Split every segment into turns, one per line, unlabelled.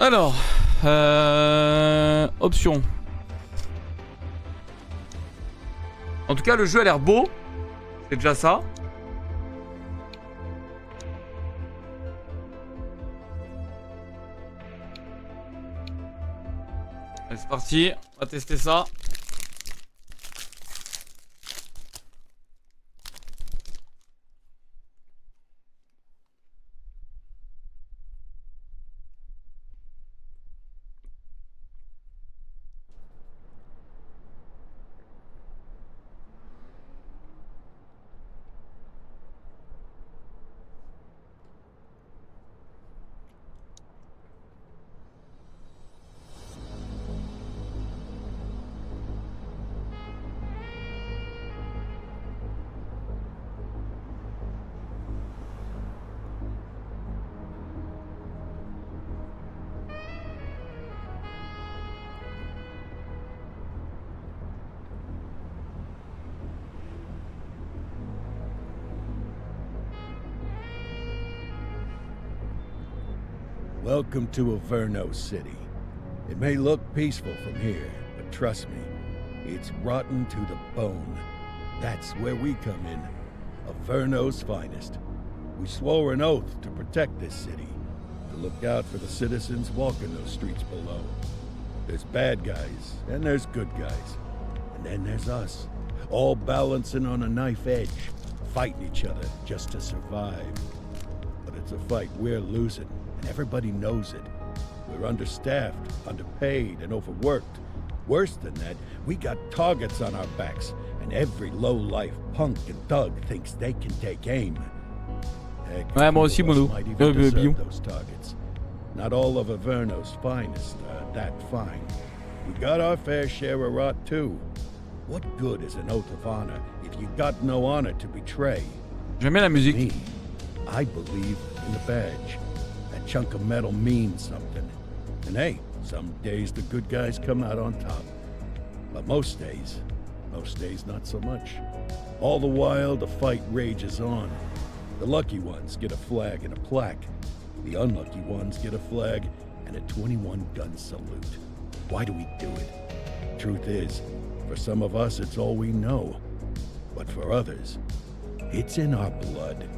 Alors, options. En tout cas, le jeu a l'air beau. C'est déjà ça. Allez, c'est parti. On va tester ça.
Welcome to Averno City. It may look peaceful from here, but trust me, it's rotten to the bone. That's where we come in. Averno's finest. We swore an oath to protect this city, to look out for the citizens walking those streets below. There's bad guys, and there's good guys. And then there's us, all balancing on a knife edge, fighting each other just to survive. But it's a fight we're losing. And everybody knows it. We're understaffed, underpaid, and overworked. Worse than that, we got targets on our backs, and every low-life punk and thug thinks they can take aim. Heck,
Ouais, moi aussi, Mono.
might even deserve those targets. Not all of Averno's finest are that fine. We got our fair share of rot, too. What good is an oath of honor if you got no honor to betray?
J'aime bien la musique.
Me, I believe in the badge. That chunk of metal means something. And hey, some days the good guys come out on top. But most days not so much. All the while, the fight rages on. The lucky ones get a flag and a plaque. The unlucky ones get a flag and a 21-gun salute. Why do we do it? Truth is, for some of us, it's all we know. But for others, it's in our blood.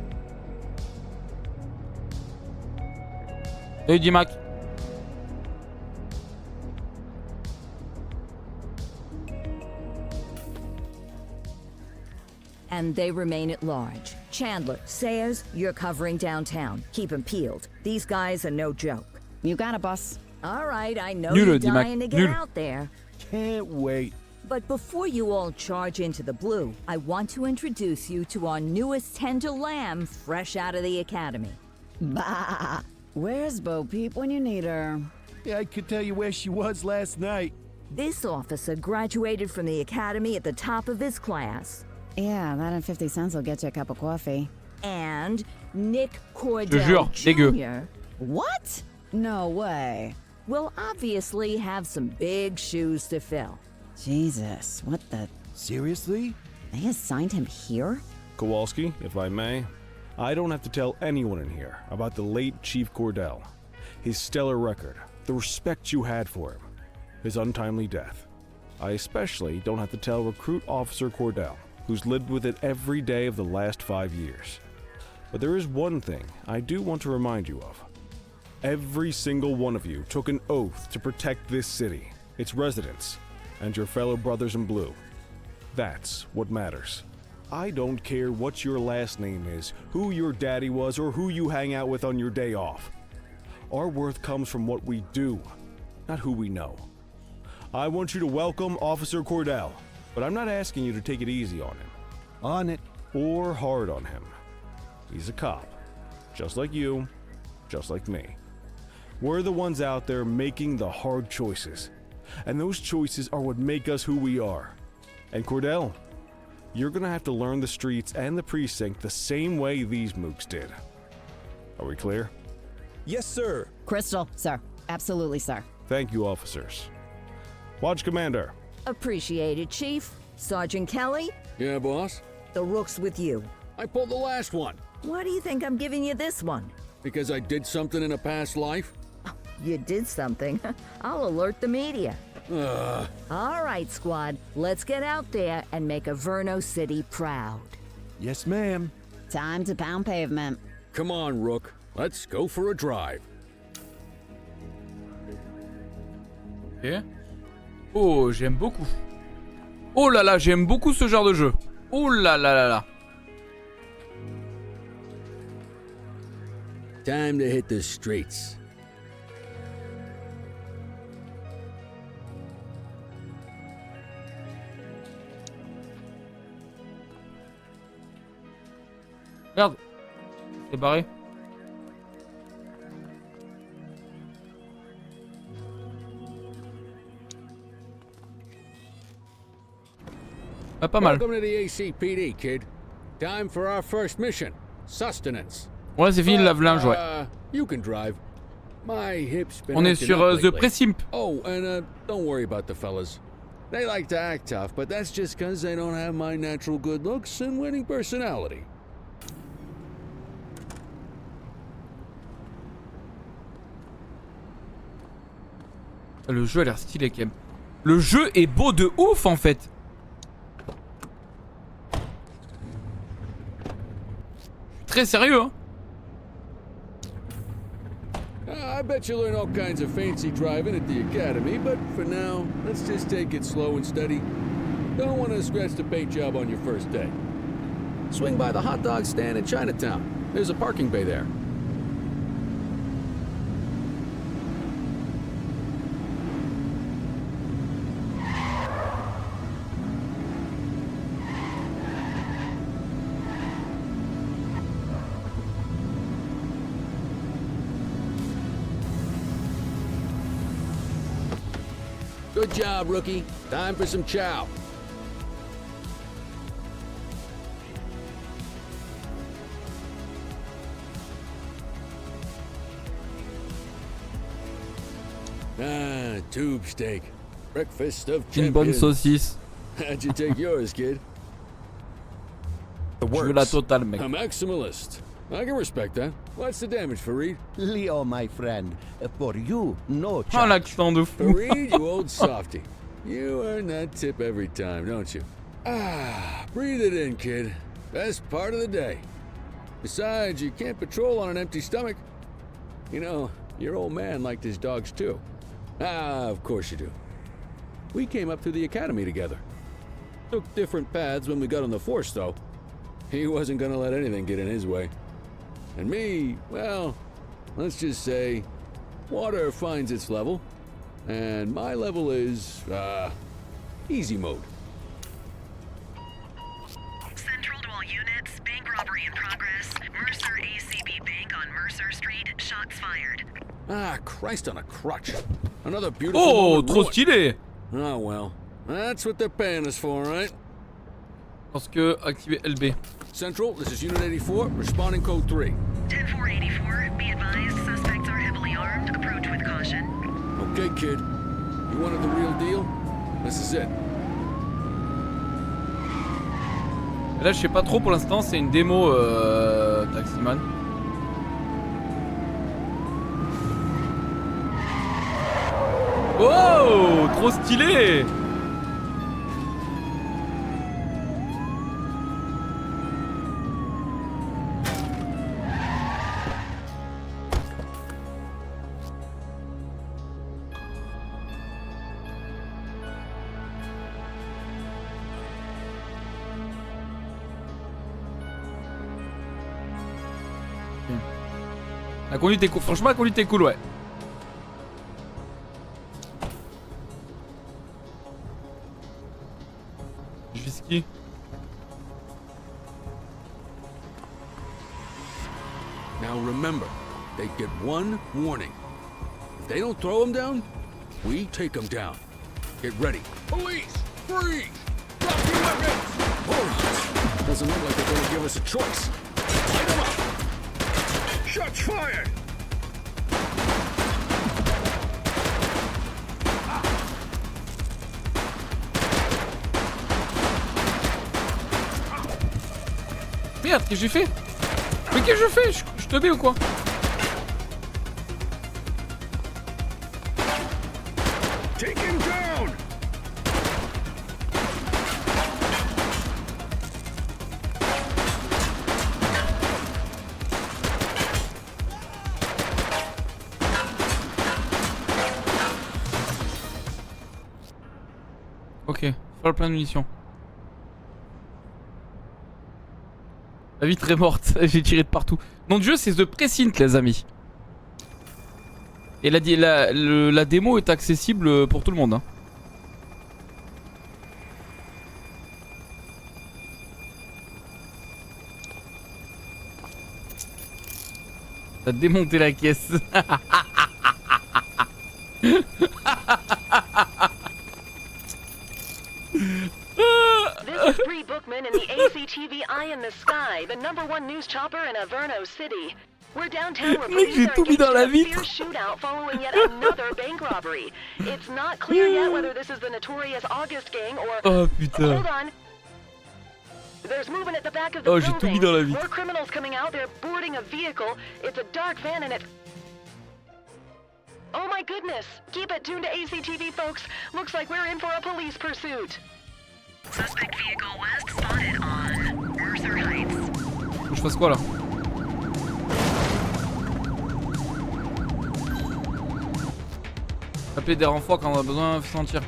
Salut Dimac.
And they remain at large. Chandler, Sayers, you're covering downtown. Keep 'em peeled. These guys are no joke.
You got it, boss.
All right, I know
Nul,
you're
Dimac,
dying to get
nul.
out there.
Can't wait.
But before you all charge into the blue, I want to introduce you to our newest tender lamb fresh out of the academy.
Bah! Where's Bo Peep when you need her?
Yeah, I could tell you where she was last night.
This officer graduated from the academy at the top of his class.
Yeah, that and 50 cents will get you a cup of coffee.
And Nick
Je jure,
Cordell
dégueu.
Jr.
What? No way.
will obviously have some big shoes to fill.
Jesus, what the...
Seriously?
They assigned him here?
Kowalski, if I may, I don't have to tell anyone in here about the late Chief Cordell, his stellar record, the respect you had for him, his untimely death. I especially don't have to tell Recruit Officer Cordell, who's lived with it every day of the last 5 years. But there is one thing I do want to remind you of. Every single one of you took an oath to protect this city, its residents, and your fellow brothers in blue. That's what matters. I don't care what your last name is, who your daddy was, or who you hang out with on your day off. Our worth comes from what we do, not who we know. I want you to welcome Officer Cordell, but I'm not asking you to take it easy on him.
On it.
Or hard on him. He's a cop, just like you, just like me. We're the ones out there making the hard choices, and those choices are what make us who we are. And Cordell, you're gonna have to learn the streets and the precinct the same way these mooks did. Are we clear?
Yes, sir.
Crystal, sir. Absolutely, sir.
Thank you, officers. Watch Commander.
Appreciated, Chief. Sergeant Kelly,
Yeah, boss?
the rook's with you.
I pulled the last one
Why do you think I'm giving you this one?
because I did something in a past life.
you did something, I'll alert the media. All right, squad, let's get out there and make Averno City proud.
Yes, ma'am.
Time to pound pavement.
Come on, Rook. Let's go for a drive.
Ok. Oh, j'aime beaucoup. Oh là là, j'aime beaucoup ce genre de jeu. Oh là là là là.
Time to hit the streets.
Merde. C'est barré. Ah, pas mal.
Welcome to the ACPD, kid. Time for our first mission. Sustenance.
Ouais, c'est fini le lave-linge, ouais.
You can drive. My hip's been
On est
acting
sur
up
The
lately.
Precinct.
Oh, and don't worry about the fellas. They like to act tough, but that's just because they don't have my natural good looks and winning personality.
Le jeu a l'air stylé quand même. Le jeu est beau de ouf en fait. Très sérieux hein.
I bet you learn all kinds of fancy driving at the academy, but for now, let's just take it slow and steady. Don't want to scratch the paint job on your first day. Swing by the hot dog stand in Chinatown. There's a parking bay there. Good job, rookie. Time for some chow. Ah, tube steak. Breakfast of
Une bonne
champions.
saucisse.
How'd you take yours, kid?
Je veux la totale mec.
A maximalist. I can respect that. What's the damage, Fareed?
Leo, my friend. For you, no
Oh
charge.
l'accent de fou.
Fareed, you old softy. You earn that tip every time, don't you? Ah, breathe it in, kid. Best part of the day. Besides, you can't patrol on an empty stomach. You know, your old man liked his dogs too. Ah, of course you do. We came up through the academy together. Took different paths when we got on the force, though. He wasn't gonna let anything get in his way. And me, well, let's just say, water finds its level, and my level is, easy mode.
Central to all units, bank robbery in progress. Mercer ACB Bank on Mercer Street, shots fired.
Ah, Christ on a crutch. Another beautiful
Oh
moment
trop
ruined.
stylé.
Oh well, that's what they're paying us for, right?
Parce que activer LB.
Central, this is Unit 84, responding code 3.
10-484, be advised, suspects are heavily armed. Approach with caution.
Okay, kid. You wanted the real deal? This is it.
Et là je sais pas trop pour l'instant, c'est une démo Taximan. Oh trop stylé. La conduite est cool. Franchement, la conduite est cool, ouais. Je vais skier.
Now remember, they get one warning. If they don't throw them down, we take them down. Get ready. Police! Freeze! Drop your weapons! Morons! Doesn't look like they're gonna give us a choice. Light them up! Shots fired!
Merde, qu'est-ce que j'ai fait? Mais qu'est-ce que je fais? Je te mets ou quoi?
Take him down!
Ok, faire le plein de munitions. La vitre est morte, j'ai tiré de partout. Nom de jeu, c'est The Precinct, les amis. Et la démo est accessible pour tout le monde. Hein. T'as démonté la caisse.
This is Bree Bookman in the ACTV Eye in the Sky, the #1 news chopper in Averno City. We're downtown where
Mec,
police
j'ai
are
tout mis dans la
engaged in a
vitre.
fierce shootout following yet another bank robbery. It's not clear yet whether this is the notorious August gang or...
Oh putain.
Hold on. There's movement at the back of the
Oh, j'ai tout mis
building.
dans la vitre.
More criminals coming out. They're boarding a vehicle. It's a dark van and it's... Oh my goodness! Keep it tuned to ACTV, folks. Looks like we're in for a police pursuit. Suspect vehicle west spotted on Mercer Heights.
Faut que je fasse quoi là? Appeler des renforts quand on a besoin de sentir.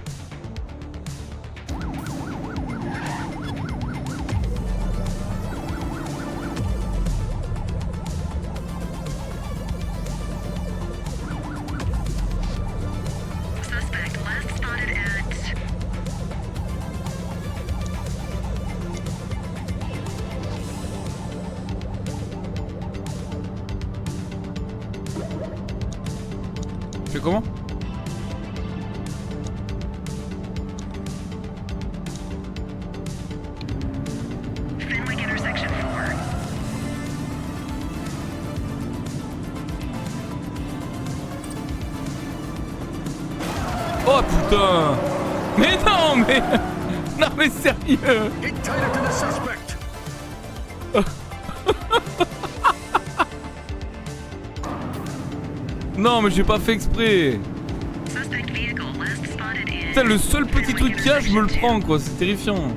Suspect last spotted at...
Je fais comment?
Fenwick intersection 4.
Oh putain! Mais non mais... Non mais sérieux!
Get tighter to the suspect!
Non mais j'ai pas fait exprès!
Suspect vehicle last spotted in...
Putain, le seul petit truc qu'il y a, je me le prends quoi, c'est terrifiant.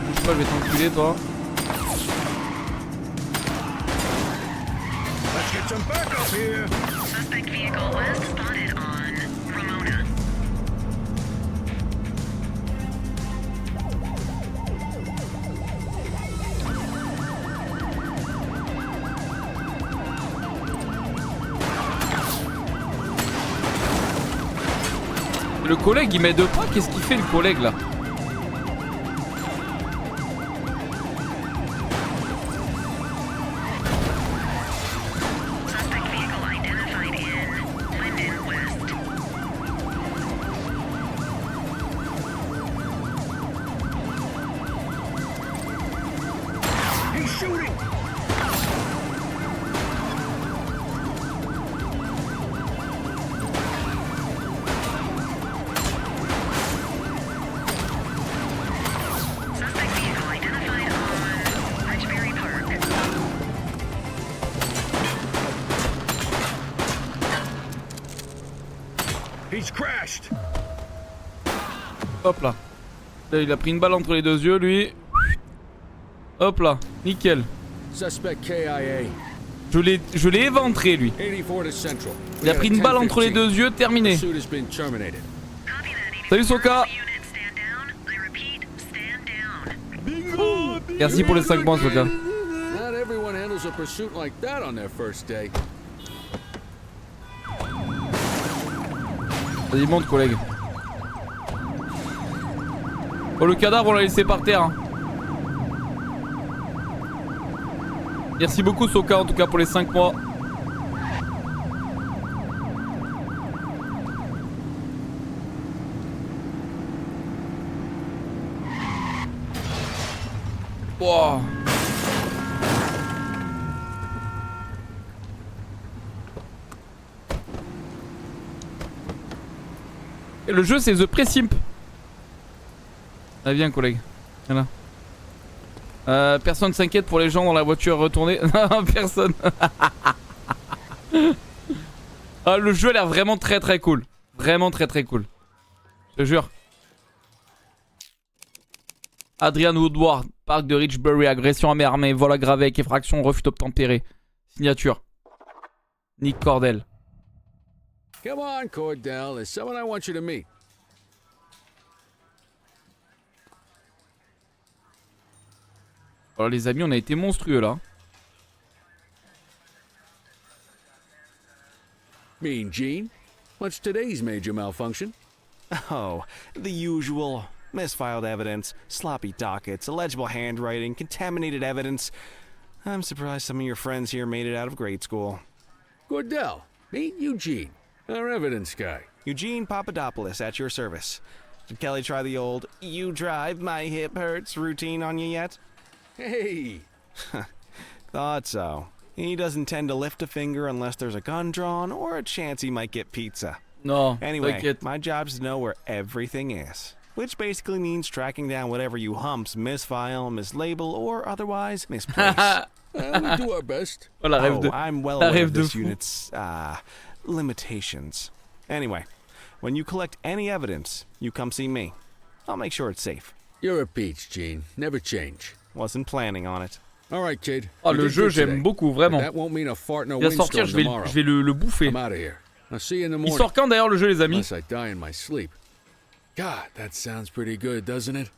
Je sais pas, je vais t'enculer toi.
Let's get some backup here!
Suspect vehicle west spotted on Ramona.
Le collègue il m'aide pas, qu'est-ce qu'il fait le collègue là?
Suspect vehicle identified in Linden West.
He's shooting!
Suspect vehicle identified on Ridgeberry Park.
He's crashed!
Hop là. Là, il a pris une balle entre les deux yeux lui. Hop là, nickel.
Suspect KIA.
Je l'ai éventré lui.
84 to Central.
Il a pris une balle entre les deux yeux, terminé.
Suit has been terminated.
Copy that.
Salut Soka.
Unit stand down. I repeat, stand down.
Merci pour les 5 points Soka.
Not everyone handles a pursuit like that on their first day.
Vas-y monte collègue. Oh le cadavre on l'a laissé par terre hein. Merci beaucoup Soka en tout cas pour les 5 mois. Wow. Et le jeu c'est The Precinct. Ah viens collègue. Voilà. Personne s'inquiète pour les gens dans la voiture retournée. Non, personne. Ah, le jeu a l'air vraiment très très cool. Vraiment très très cool. Je te jure. Adrian Woodward, parc de Richbury, agression à main armée, vol aggravé avec effraction, refus d'obtempérer. Signature. Nick Cordell.
Come on, Cordell. There's someone I want you to meet.
Alors les amis, on a été monstrueux là.
Mean Gene. What's today's major malfunction?
Oh, the usual. Misfiled evidence, sloppy dockets, illegible handwriting, contaminated evidence. I'm surprised some of your friends here made it out of grade school.
Cordell, meet Eugene, our evidence guy.
Eugene Papadopoulos at your service. Did Kelly try the old "you drive, my hip hurts" routine on you yet?
Hey!
Thought so. He doesn't tend to lift a finger unless there's a gun drawn or a chance he might get pizza.
Non,
Anyway,
t'inquiète.
my job's to know where everything is. Which basically means tracking down whatever you humps misfile, mislabel, or otherwise misplace.
We do our best.
Oh, la rêve de...
I'm well
la
aware
rêve
of
de
this
fou.
unit's, limitations. Anyway, when you collect any evidence, you come see me. I'll make sure it's safe.
You're a peach, Gene. Never change.
Wasn't planning on it.
All right, kid.
Oh,
You
le
did
jeu,
good today.
j'aime beaucoup,
But
vraiment.
that won't mean a fart in a
Il va sortir,
windstorm
je
tomorrow.
vais le bouffer.
I'm out of here. I'll see you in the
Il
morning.
sort quand d'ailleurs le jeu, les amis?
Unless I die in my sleep. God, that sounds pretty good, doesn't it?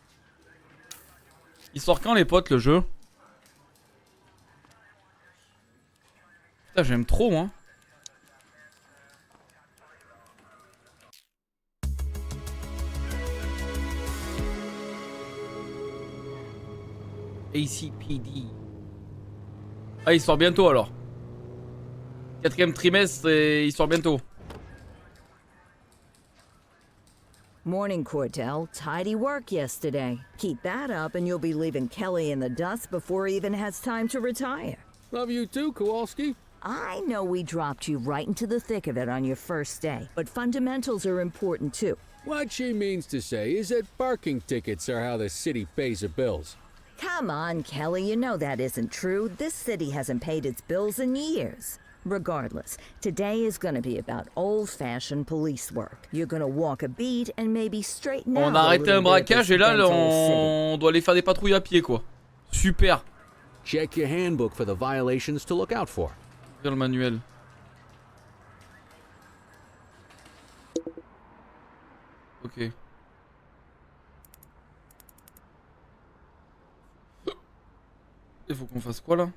Il sort quand les potes le jeu? Putain, j'aime trop moi. ACPD. Ah, il sort bientôt alors. 4e trimestre et il sort bientôt.
Morning, Cordell. Tidy work yesterday. Keep that up and you'll be leaving Kelly in the dust before he even has time to retire.
Love you too, Kowalski.
I know we dropped you right into the thick of it on your first day, but fundamentals are important too.
What she means to say is that parking tickets are how the city pays the bills.
Come on, Kelly, you know that isn't true. This city hasn't paid its bills in years. Regardless, today is going to be about old-fashioned police work. You're going to walk a beat and maybe straighten out
On a
a
arrêté
little
un
bit of
braquage
this
et là
mental city.
on doit aller faire des patrouilles à pied quoi. Super.
Check your handbook for the violations to look out for.
Ouvrir le manuel. Ok. Il faut qu'on fasse quoi là?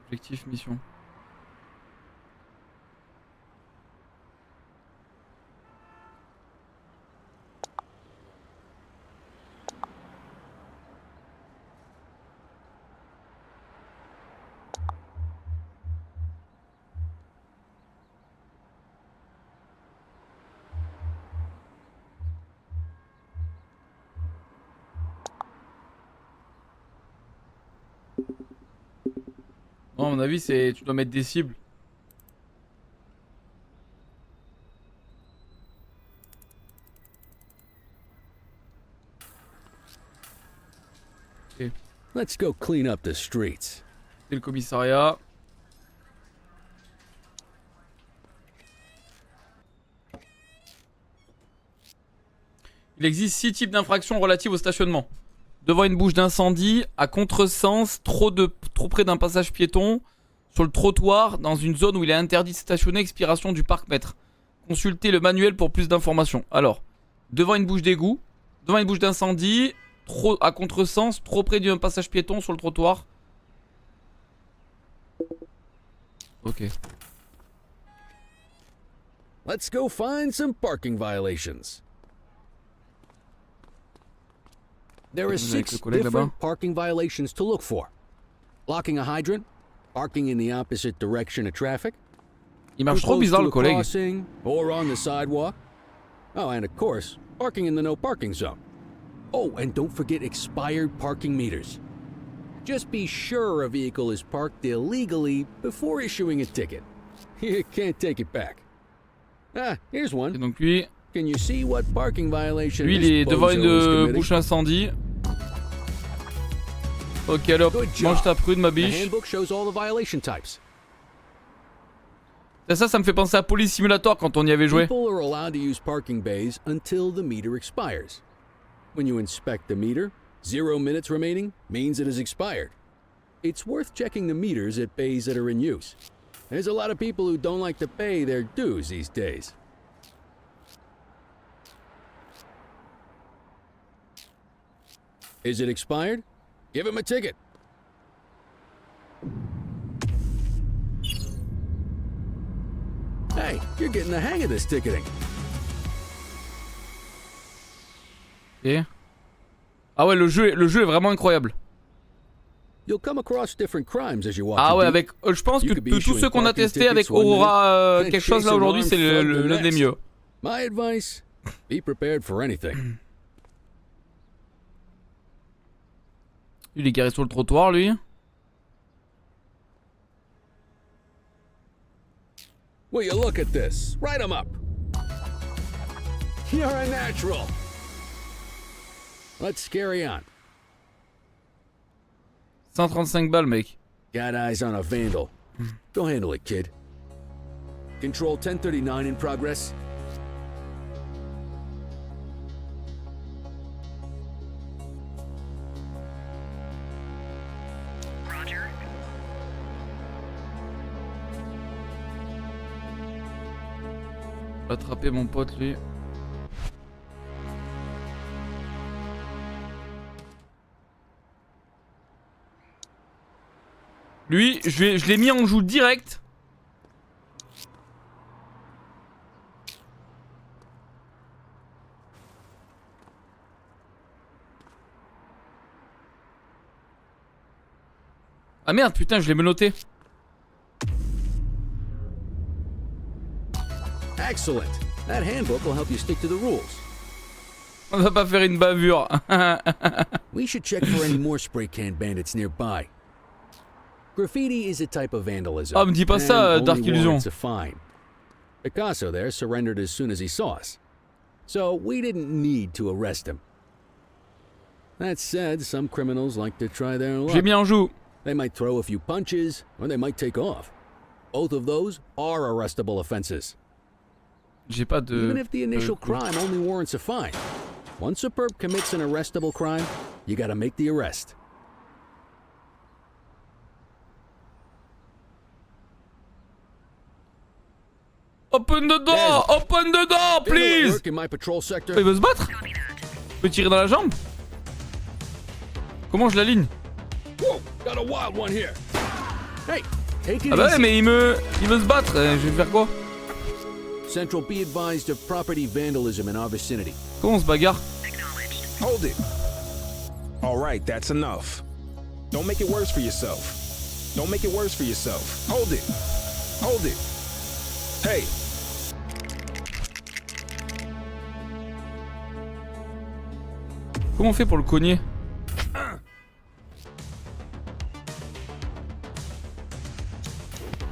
Objectif mission. Non, à mon avis, c'est tu dois mettre des cibles. Ok.
Let's go clean up the streets.
C'est le commissariat. Il existe 6 types d'infractions relatives au stationnement. Devant une bouche d'incendie, à contresens, trop près d'un passage piéton, sur le trottoir, dans une zone où il est interdit de stationner, expiration du parc-mètre. Consultez le manuel pour plus d'informations. Alors, devant une bouche d'égout, devant une bouche d'incendie, à contresens, trop près d'un passage piéton sur le trottoir. Ok.
Let's go find some parking violations. There are
Avec
6
le collègue
different
là-bas.
parking violations to look for. Blocking a hydrant, parking in the opposite direction of traffic,
Il marche
too
trop
close
bizarre
to
le
a
collègue.
crossing, or on the sidewalk. Oh, and of course, parking in the no parking zone. Oh, and don't forget expired parking meters. Just be sure a vehicle is parked illegally before issuing a ticket. You can't take it back. Ah, here's
Et
one.
donc lui,
Can you see what parking violation
il
this
est devant
bozo is
une
committing?
bouche incendie. Ok, alors,
Good job.
mange ta prude, ma
The
biche.
handbook shows all the violation types.
Et ça me fait penser à Police Simulator quand on y avait joué.
People are allowed to use parking bays until the meter expires. When you inspect the meter, 0 minutes remaining means it has expired. It's worth checking the meters at bays that are in use. There's a lot of people who don't like to pay their dues these days. Is it expired? Give him a ticket. Hey, you're getting the hang of this ticketing.
Ok. Ah ouais, le jeu est vraiment incroyable.
You'll come across different crimes as you walk.
Ah
the
ouais,
beat.
avec, je pense que
You could be
de tous
issuing
ceux qu'on a
parking
testés avec
tickets one
Aurora
minute,
quelque chose là
chasing
aujourd'hui,
armed
c'est
thug the
l'un des
next.
mieux.
My advice: be prepared for anything.
Il est garé sur le trottoir, lui.
Will you look at this? Write 'em up. You're a natural. Let's carry on.
135 balles, mec.
Got eyes on a vandal. Go handle it, kid. Control 1039 in progress.
Roger.
Attraper mon pote, lui. Lui, je l'ai mis en joue direct. Ah merde, putain, je l'ai menotté.
Excellent. That handbook will help you stick to the rules.
On va pas faire une bavure.
We should check for any more spray can bandits nearby. Graffiti is a type of vandalism.
Ah, me dis pas ça,
and
Dark
only
Illusion.
warrants a fine. Picasso there surrendered as soon as he saw us. So we didn't need to arrest him. That said, some criminals like to try their
J'ai
luck.
mis en joue.
They might throw a few punches, or they might take off. Both of those are arrestable offenses.
J'ai pas de...
Even if the initial crime only warrants a fine. Once a perp commits an arrestable crime, you gotta make the arrest.
Open the door! Open the door,
Feel it
please!
work in my patrol sector?
Il veut se battre? Il peut tirer dans la jambe? Comment je l'aligne?
Whoa, got a wild one here. Hey, take it
Ah bah ouais,
easy.
mais il veut se battre. Je vais faire quoi?
Central, be advised of property vandalism in our vicinity.
Comment on se bagarre?
Hold it. All right, that's enough. Don't make it worse for yourself. Don't make it worse for yourself. Hold it. Hold it. Hey.
Comment on fait pour le cogner?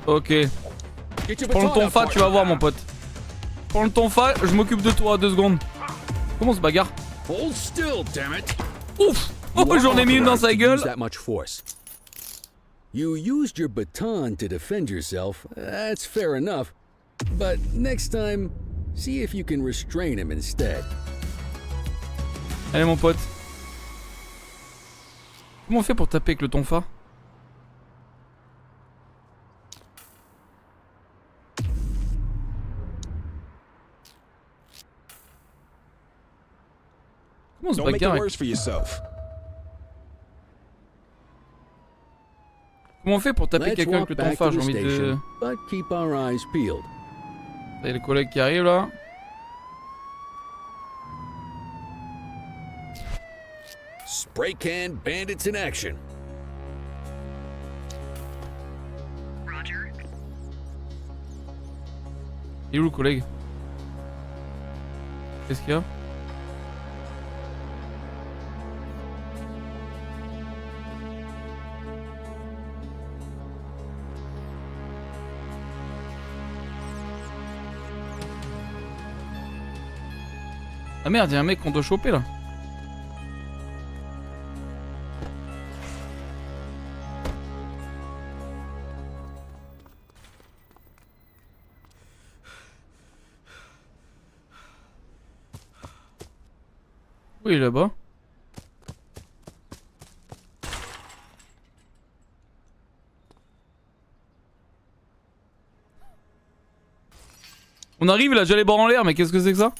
Ok.
Get your
Prends le
baton out,
tonfa, tu vas voir, mon pote. Prends le tonfa, je m'occupe de toi 2 secondes. Comment on se bagarre?
Hold still, damn it.
Ouf! Oh, j'en ai mis une dans sa gueule.
Use that much force. You used your baton to defend yourself. That's fair enough. But next time, see if you can restrain him instead.
Allez, mon pote. Comment on fait pour taper avec le tonfa? Comment on se
Don't make it
bagarre avec...
worse for yourself.
Comment on fait pour taper
Let's
quelqu'un avec
walk
le
back
tonfa?
to
J'ai
the
envie de...
station, but keep our eyes peeled.
Il y a les collègues qui arrivent là.
Spray can bandits in action.
Roger.
Il est où le collègue? Qu'est-ce qu'il y a? Ah merde, y'a un mec qu'on doit choper là. Oui, là-bas. On arrive, il a déjà les bords en l'air, mais qu'est-ce que c'est que ça?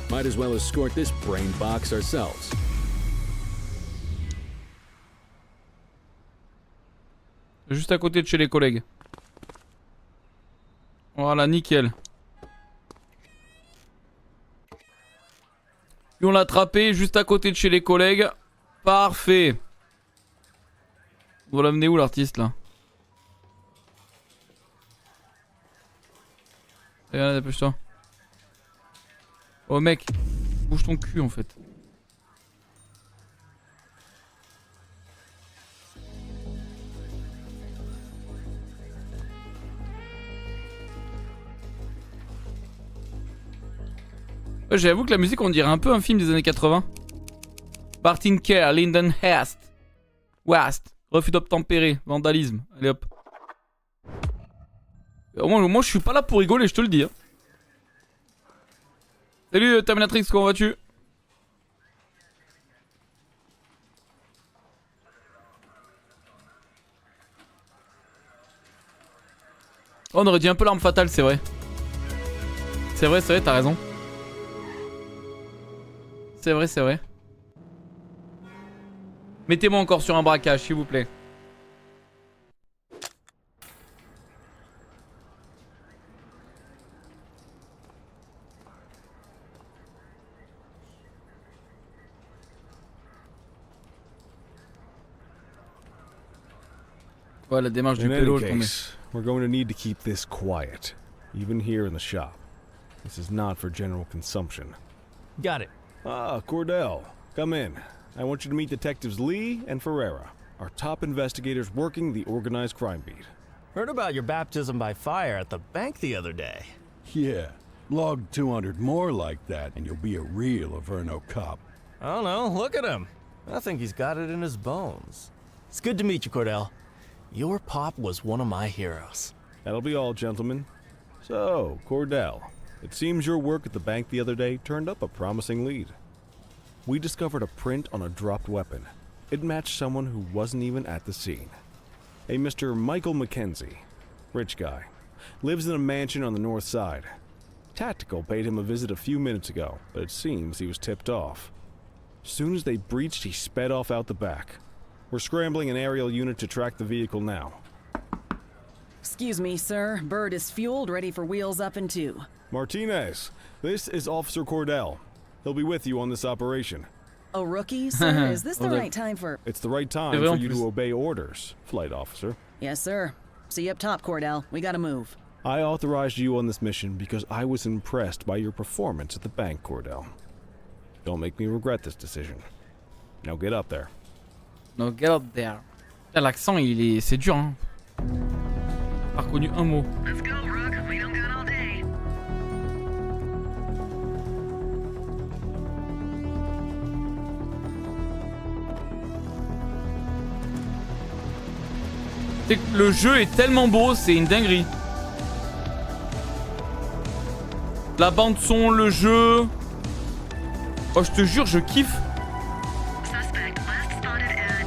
Might as well escort this brain box ourselves.
Juste à côté de chez les collègues. Voilà, nickel. Puis on l'a attrapé juste à côté de chez les collègues. Parfait. On va l'amener où l'artiste là? Allez, dépêche-toi. Oh mec, bouge ton cul en fait. Ouais, j'avoue que la musique on dirait un peu un film des années 80. Martin Kerr, Lyndon Hest. West. Refus d'obtempérer. Vandalisme. Allez hop. Moi je suis pas là pour rigoler, je te le dis. Hein. Salut Terminatrix, comment vas-tu? Oh, on aurait dit un peu l'arme fatale, c'est vrai. C'est vrai, t'as raison. C'est vrai. Mettez-moi encore sur un braquage, s'il vous plaît. Ouais, la démarche du
In
pélo,
any
je t'en mets.
case, we're going to need to keep this quiet, even here in the shop. This is not for general consumption.
Got it.
Ah, Cordell, come in. I want you to meet Detectives Lee and Ferreira, our top investigators working the organized crime beat.
Heard about your baptism by fire at the bank the other day.
Yeah, log 200 more like that, and you'll be a real Averno cop.
I don't know, look at him. I think he's got it in his bones. It's good to meet you, Cordell. Your pop was one of my heroes.
That'll be all, gentlemen. So, Cordell, it seems your work at the bank the other day turned up a promising lead. We discovered a print on a dropped weapon. It matched someone who wasn't even at the scene. A Mr. Michael McKenzie, rich guy, lives in a mansion on the north side. Tactical paid him a visit a few minutes ago, but it seems he was tipped off. Soon as they breached, he sped off out the back. We're scrambling an aerial unit to track the vehicle now.
Excuse me, sir. Bird is fueled, ready for wheels up in 2.
Martinez, this is Officer Cordell. He'll be with you on this operation.
A rookie, sir? Is this the
Well,
right time for...
It's the right time
C'est vrai,
for
en
you
plus.
to obey orders, flight officer.
Yes, sir. See you up top, Cordell. We gotta move.
I authorized you on this mission because I was impressed by your performance at the bank, Cordell. Don't make me regret this decision. Now get up there.
No, get up there. Putain, l'accent, c'est dur, hein. J'ai pas reconnu un mot.
Let's go, Rook. We don't got all day.
C'est que le jeu est tellement beau, c'est une dinguerie. La bande son, le jeu. Oh, je te jure, je kiffe.
Suspect last spotted at...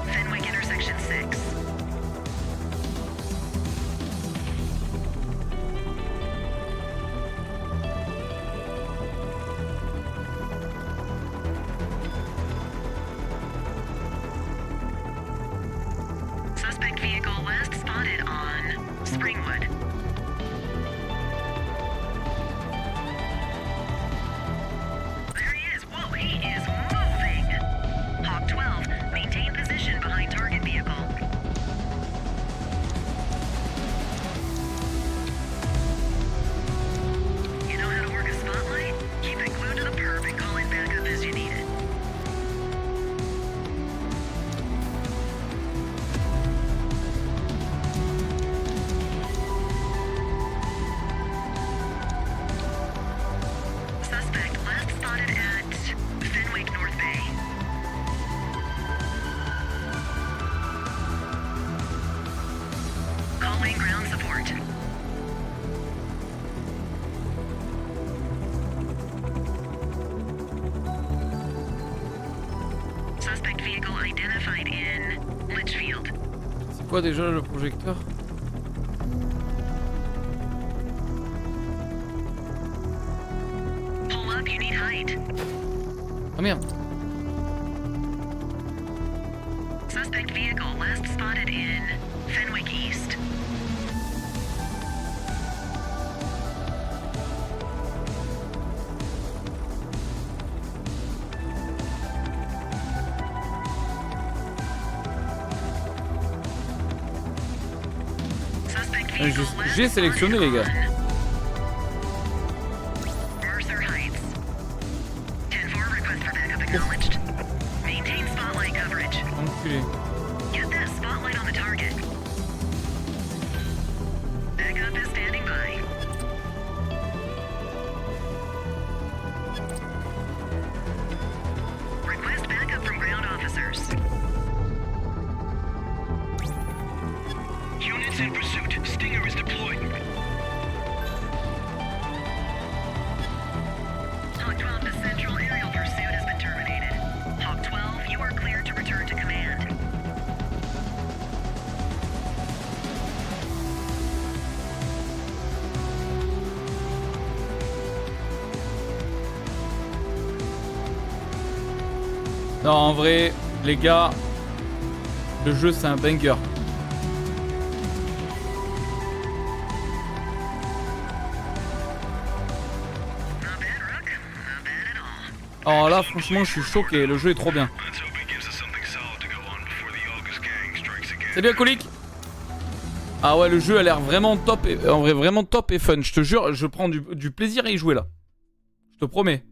Fenwick intersection 6. Suspect vehicle last spotted on Springwood. There he is. Whoa, he is moving. Hawk 12, maintain position behind target vehicle. Deploying ground support. Suspect vehicle identified in Litchfield.
C'est quoi déjà le projecteur?
Pull up, you need height.
Ah merde.
Suspect vehicle last spotted in Fenwick East. Suspect vehicle last
J'ai sélectionné les gars.
Mercer Heights. 10-4 request for backup acknowledged. Maintain spotlight coverage.
Enculé.
Get that spotlight on the target. Backup is standing by. Request backup from ground officers.
Units in pursuit. Stinger is deployed.
Hawk 12 to Central aerial pursuit has been terminated. Hawk 12, you are cleared to return to command.
Non, en vrai, les gars, le jeu c'est un banger.
Not bad, Rook. Not bad at all.
Alors là, franchement, je suis choqué. Le jeu est trop bien.
Let's hope it gives us something solid to go on before the August gang strikes again.
Salut Alcoolique. Ah ouais, le jeu a l'air vraiment top. En vrai, vraiment top et fun. Je te jure, je prends du plaisir à y jouer là. Je te promets.